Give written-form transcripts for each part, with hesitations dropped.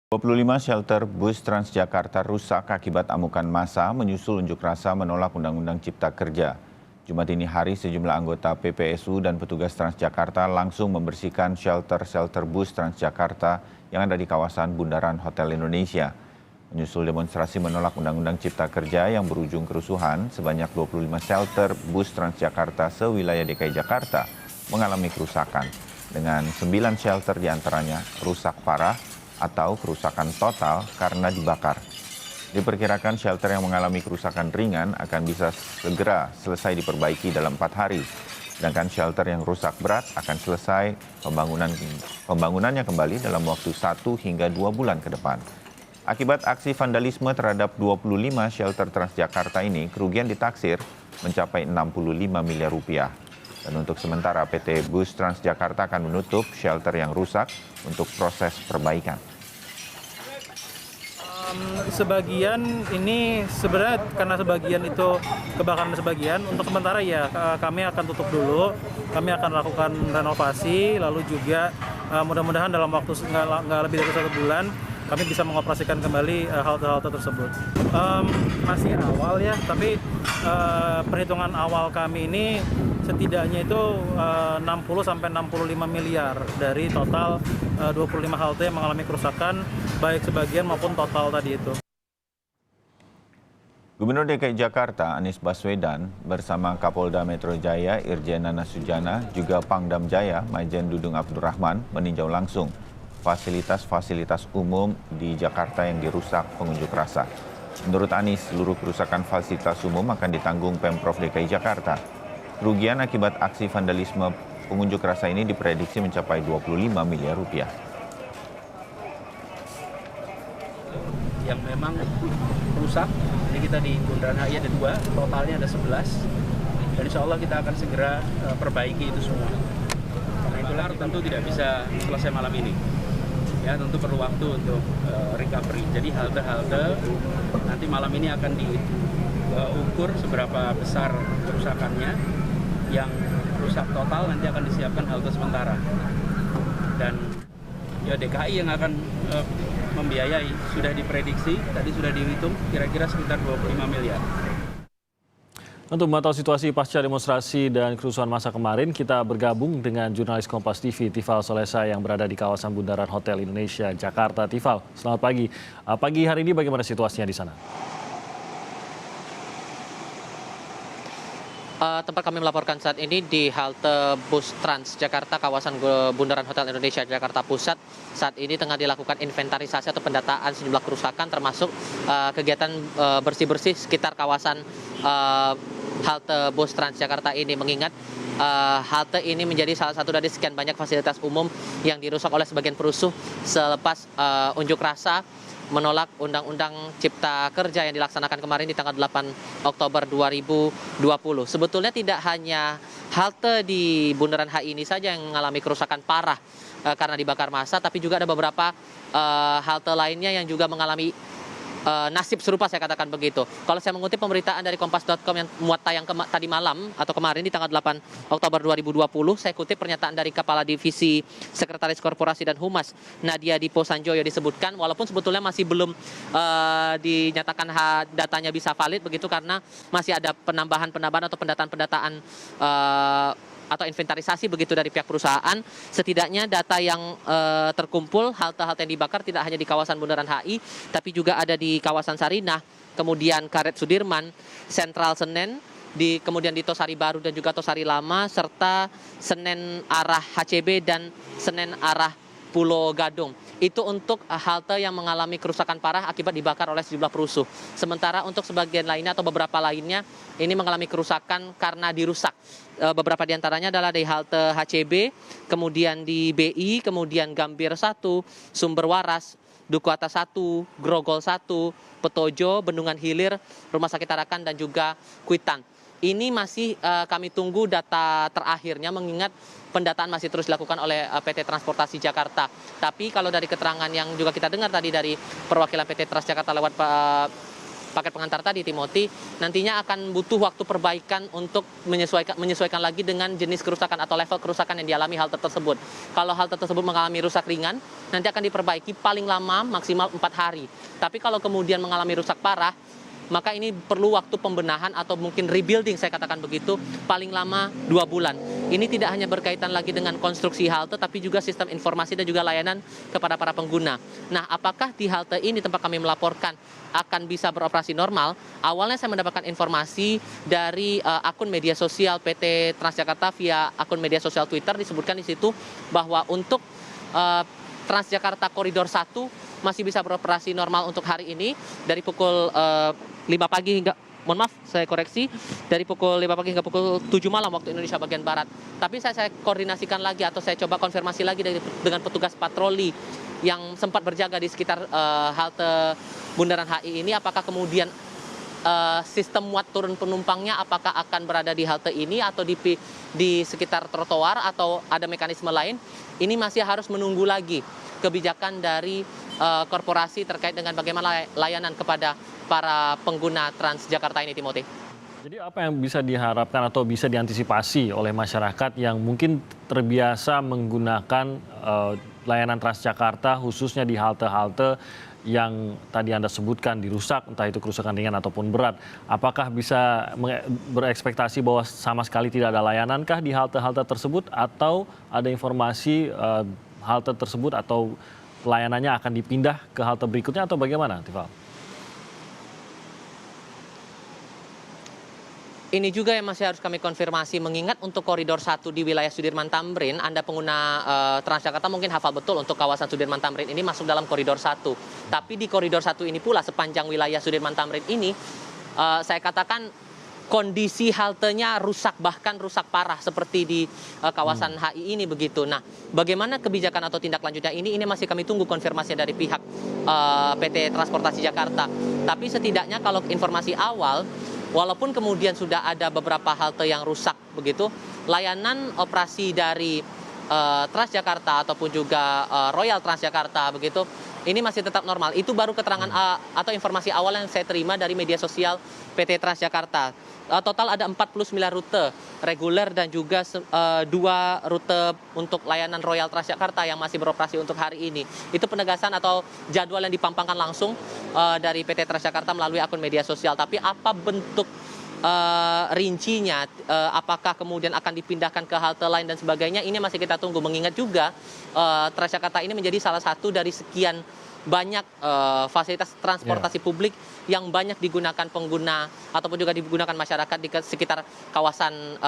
25 shelter bus Transjakarta rusak akibat amukan massa menyusul unjuk rasa menolak Undang-Undang Cipta Kerja. Jumat dini hari sejumlah anggota PPSU dan petugas Transjakarta langsung membersihkan shelter bus Transjakarta yang ada di kawasan Bundaran Hotel Indonesia. Menyusul demonstrasi menolak Undang-Undang Cipta Kerja yang berujung kerusuhan, sebanyak 25 shelter bus Transjakarta sewilayah DKI Jakarta mengalami kerusakan. Dengan 9 shelter diantaranya rusak parah atau kerusakan total karena dibakar. Diperkirakan shelter yang mengalami kerusakan ringan akan bisa segera selesai diperbaiki dalam 4 hari. Sedangkan shelter yang rusak berat akan selesai pembangunannya kembali dalam waktu 1 hingga 2 bulan ke depan. Akibat aksi vandalisme terhadap 25 shelter Transjakarta ini, kerugian ditaksir mencapai 65 miliar rupiah. Dan untuk sementara PT Bus Transjakarta akan menutup shelter yang rusak untuk proses perbaikan. Sebagian ini sebenarnya karena sebagian itu kebakaran sebagian, untuk sementara ya kami akan tutup dulu, kami akan lakukan renovasi, lalu juga mudah-mudahan dalam waktu nggak lebih dari 1 bulan kami bisa mengoperasikan kembali halte-halte tersebut. Masih awal ya, tapi perhitungan awal kami ini setidaknya itu 60-65 miliar dari total 25 halte yang mengalami kerusakan, baik sebagian maupun total tadi itu. Gubernur DKI Jakarta Anies Baswedan bersama Kapolda Metro Jaya Irjen Nana Sujana juga Pangdam Jaya Majen Dudung Abdurrahman meninjau langsung fasilitas-fasilitas umum di Jakarta yang dirusak pengunjuk rasa. Menurut Anies, seluruh kerusakan fasilitas umum akan ditanggung Pemprov DKI Jakarta. Kerugian akibat aksi vandalisme pengunjuk rasa ini diprediksi mencapai 25 miliar rupiah. Yang memang rusak, ini kita di Bundaran HI ada 2, totalnya ada 11. Dan insya Allah kita akan segera perbaiki itu semua. Karena itulah tentu tidak bisa selesai malam ini. Ya, tentu perlu waktu untuk recovery. Jadi halte-halte nanti malam ini akan diukur seberapa besar kerusakannya. Yang rusak total nanti akan disiapkan halte sementara. Dan ya DKI yang akan membiayai, sudah diprediksi, tadi sudah dihitung kira-kira sekitar 25 miliar. Untuk memantau situasi pasca demonstrasi dan kerusuhan massa kemarin, kita bergabung dengan jurnalis Kompas TV, Tifal Solesa yang berada di kawasan Bundaran Hotel Indonesia, Jakarta. Tifal, selamat pagi. Pagi hari ini bagaimana situasinya di sana? Tempat kami melaporkan saat ini di halte bus Transjakarta kawasan Bundaran Hotel Indonesia Jakarta Pusat. Saat ini tengah dilakukan inventarisasi atau pendataan sejumlah kerusakan termasuk kegiatan bersih-bersih sekitar kawasan halte bus Transjakarta ini, mengingat halte ini menjadi salah satu dari sekian banyak fasilitas umum yang dirusak oleh sebagian perusuh selepas unjuk rasa menolak Undang-Undang Cipta Kerja yang dilaksanakan kemarin di tanggal 8 Oktober 2020. Sebetulnya tidak hanya halte di Bundaran HI ini saja yang mengalami kerusakan parah karena dibakar massa, tapi juga ada beberapa halte lainnya yang juga mengalami nasib serupa, saya katakan begitu. Kalau saya mengutip pemberitaan dari kompas.com yang muat tayang tadi malam atau kemarin di tanggal 8 Oktober 2020, saya kutip pernyataan dari Kepala Divisi Sekretaris Korporasi dan Humas Nadia Dipo Sanjoyo disebutkan, walaupun sebetulnya masih belum dinyatakan datanya bisa valid begitu karena masih ada penambahan-penambahan atau pendataan-pendataan atau inventarisasi begitu dari pihak perusahaan. Setidaknya data yang terkumpul halte-halte yang dibakar tidak hanya di kawasan Bundaran HI, tapi juga ada di kawasan Sarinah, kemudian Karet Sudirman, Sentral Senen, kemudian di Tosari Baru dan juga Tosari Lama, serta Senen arah HCB dan Senen arah Pulau Gadung. Itu untuk halte yang mengalami kerusakan parah akibat dibakar oleh sejumlah perusuh. Sementara untuk sebagian lainnya atau beberapa lainnya ini mengalami kerusakan karena dirusak. Beberapa diantaranya adalah di halte HCB, kemudian di BI, kemudian Gambir 1, Sumber Waras, Duku Atas 1, Grogol 1, Petojo, Bendungan Hilir, Rumah Sakit Tarakan, dan juga Kuitan. Ini masih kami tunggu data terakhirnya, mengingat pendataan masih terus dilakukan oleh PT Transportasi Jakarta. Tapi kalau dari keterangan yang juga kita dengar tadi dari perwakilan PT Transjakarta lewat paket pengantar tadi, Timothy, nantinya akan butuh waktu perbaikan untuk menyesuaikan lagi dengan jenis kerusakan atau level kerusakan yang dialami halte tersebut. Kalau halte tersebut mengalami rusak ringan, nanti akan diperbaiki paling lama maksimal 4 hari. Tapi kalau kemudian mengalami rusak parah, maka ini perlu waktu pembenahan atau mungkin rebuilding, saya katakan begitu, paling lama 2 bulan. Ini tidak hanya berkaitan lagi dengan konstruksi halte, tapi juga sistem informasi dan juga layanan kepada para pengguna. Nah, apakah di halte ini tempat kami melaporkan akan bisa beroperasi normal? Awalnya saya mendapatkan informasi dari akun media sosial PT Transjakarta via akun media sosial Twitter, disebutkan di situ bahwa untuk Transjakarta Koridor 1 masih bisa beroperasi normal untuk hari ini dari pukul 5 pagi hingga, mohon maaf saya koreksi, dari pukul 5 pagi hingga pukul 7 malam waktu Indonesia bagian Barat. Tapi saya koordinasikan lagi atau saya coba konfirmasi lagi dengan petugas patroli yang sempat berjaga di sekitar halte Bundaran HI ini, apakah kemudian sistem muat turun penumpangnya apakah akan berada di halte ini atau di sekitar trotoar atau ada mekanisme lain. Ini masih harus menunggu lagi kebijakan dari korporasi terkait dengan bagaimana layanan kepada para pengguna Transjakarta ini, Timothy. Jadi apa yang bisa diharapkan atau bisa diantisipasi oleh masyarakat yang mungkin terbiasa menggunakan layanan Transjakarta khususnya di halte-halte yang tadi Anda sebutkan dirusak, entah itu kerusakan ringan ataupun berat. Apakah bisa berekspektasi bahwa sama sekali tidak ada layanankah di halte-halte tersebut atau ada informasi halte tersebut atau layanannya akan dipindah ke halte berikutnya atau bagaimana, Tifal? Ini juga yang masih harus kami konfirmasi, mengingat untuk koridor 1 di wilayah Sudirman Tamrin, Anda pengguna Transjakarta mungkin hafal betul untuk kawasan Sudirman Tamrin ini masuk dalam koridor 1. Tapi di koridor 1 ini pula sepanjang wilayah Sudirman Tamrin ini, saya katakan kondisi haltenya rusak, bahkan rusak parah seperti di kawasan HI ini begitu. Nah, bagaimana kebijakan atau tindak lanjutnya ini masih kami tunggu konfirmasi dari pihak PT Transportasi Jakarta. Tapi setidaknya kalau informasi awal, walaupun kemudian sudah ada beberapa halte yang rusak begitu, layanan operasi dari Transjakarta ataupun juga Royal Transjakarta begitu, ini masih tetap normal. Itu baru keterangan atau informasi awal yang saya terima dari media sosial PT Transjakarta. Total ada 49 rute reguler dan juga 2 rute untuk layanan Royal Transjakarta yang masih beroperasi untuk hari ini. Itu penegasan atau jadwal yang dipampangkan langsung dari PT Transjakarta melalui akun media sosial. Tapi apa bentuk rincinya, apakah kemudian akan dipindahkan ke halte lain dan sebagainya, ini masih kita tunggu. Mengingat juga Transjakarta ini menjadi salah satu dari sekian banyak fasilitas transportasi publik yang banyak digunakan pengguna ataupun juga digunakan masyarakat di sekitar kawasan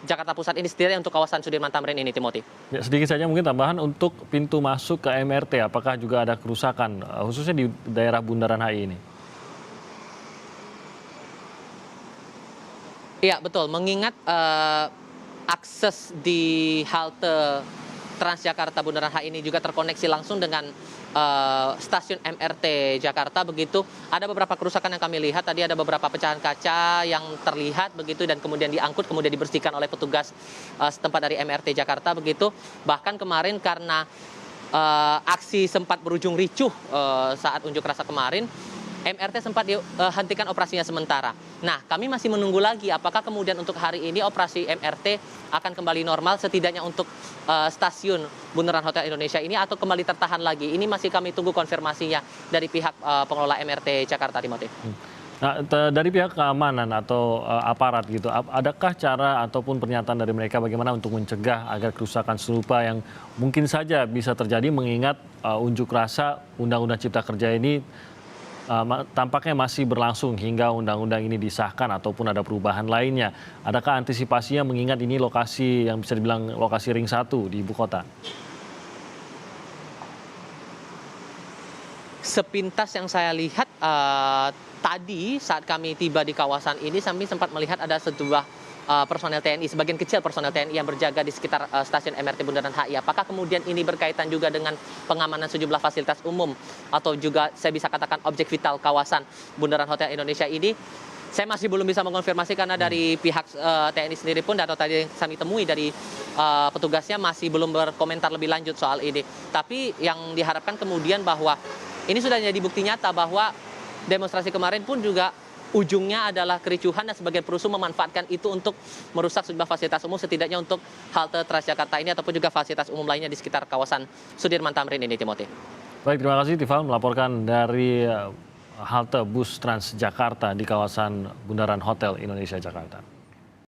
Jakarta Pusat ini sendiri untuk kawasan Sudirman Tamrin ini, Timothy. Ya, sedikit saja mungkin tambahan untuk pintu masuk ke MRT, apakah juga ada kerusakan khususnya di daerah Bundaran HI ini? Iya, betul. Mengingat akses di halte Transjakarta Bundaran HI ini juga terkoneksi langsung dengan stasiun MRT Jakarta begitu. Ada beberapa kerusakan yang kami lihat, tadi ada beberapa pecahan kaca yang terlihat begitu dan kemudian diangkut, kemudian dibersihkan oleh petugas setempat dari MRT Jakarta begitu. Bahkan kemarin karena aksi sempat berujung ricuh saat unjuk rasa kemarin, MRT sempat dihentikan operasinya sementara. Nah, kami masih menunggu lagi apakah kemudian untuk hari ini operasi MRT akan kembali normal setidaknya untuk stasiun Bundaran Hotel Indonesia ini atau kembali tertahan lagi. Ini masih kami tunggu konfirmasinya dari pihak pengelola MRT Jakarta, Timothy. Nah, dari pihak keamanan atau aparat gitu, adakah cara ataupun pernyataan dari mereka bagaimana untuk mencegah agar kerusakan serupa yang mungkin saja bisa terjadi mengingat unjuk rasa Undang-Undang Cipta Kerja ini tampaknya masih berlangsung hingga undang-undang ini disahkan ataupun ada perubahan lainnya. Adakah antisipasinya mengingat ini lokasi yang bisa dibilang lokasi ring 1 di ibu kota? Sepintas yang saya lihat tadi saat kami tiba di kawasan ini, kami sempat melihat ada sejumlah personel TNI, sebagian kecil personel TNI yang berjaga di sekitar stasiun MRT Bundaran HI. Apakah kemudian ini berkaitan juga dengan pengamanan sejumlah fasilitas umum atau juga saya bisa katakan objek vital kawasan Bundaran Hotel Indonesia ini? Saya masih belum bisa mengonfirmasi karena dari pihak TNI sendiri pun atau tadi yang kami temui dari petugasnya masih belum berkomentar lebih lanjut soal ini. Tapi yang diharapkan kemudian bahwa ini sudah jadi bukti nyata bahwa demonstrasi kemarin pun juga ujungnya adalah kericuhan dan sebagian perusuh memanfaatkan itu untuk merusak sejumlah fasilitas umum, setidaknya untuk halte Transjakarta ini ataupun juga fasilitas umum lainnya di sekitar kawasan Sudirman Tamrin ini, Timothy. Baik, terima kasih Tifal melaporkan dari halte bus Transjakarta di kawasan Bundaran Hotel Indonesia Jakarta.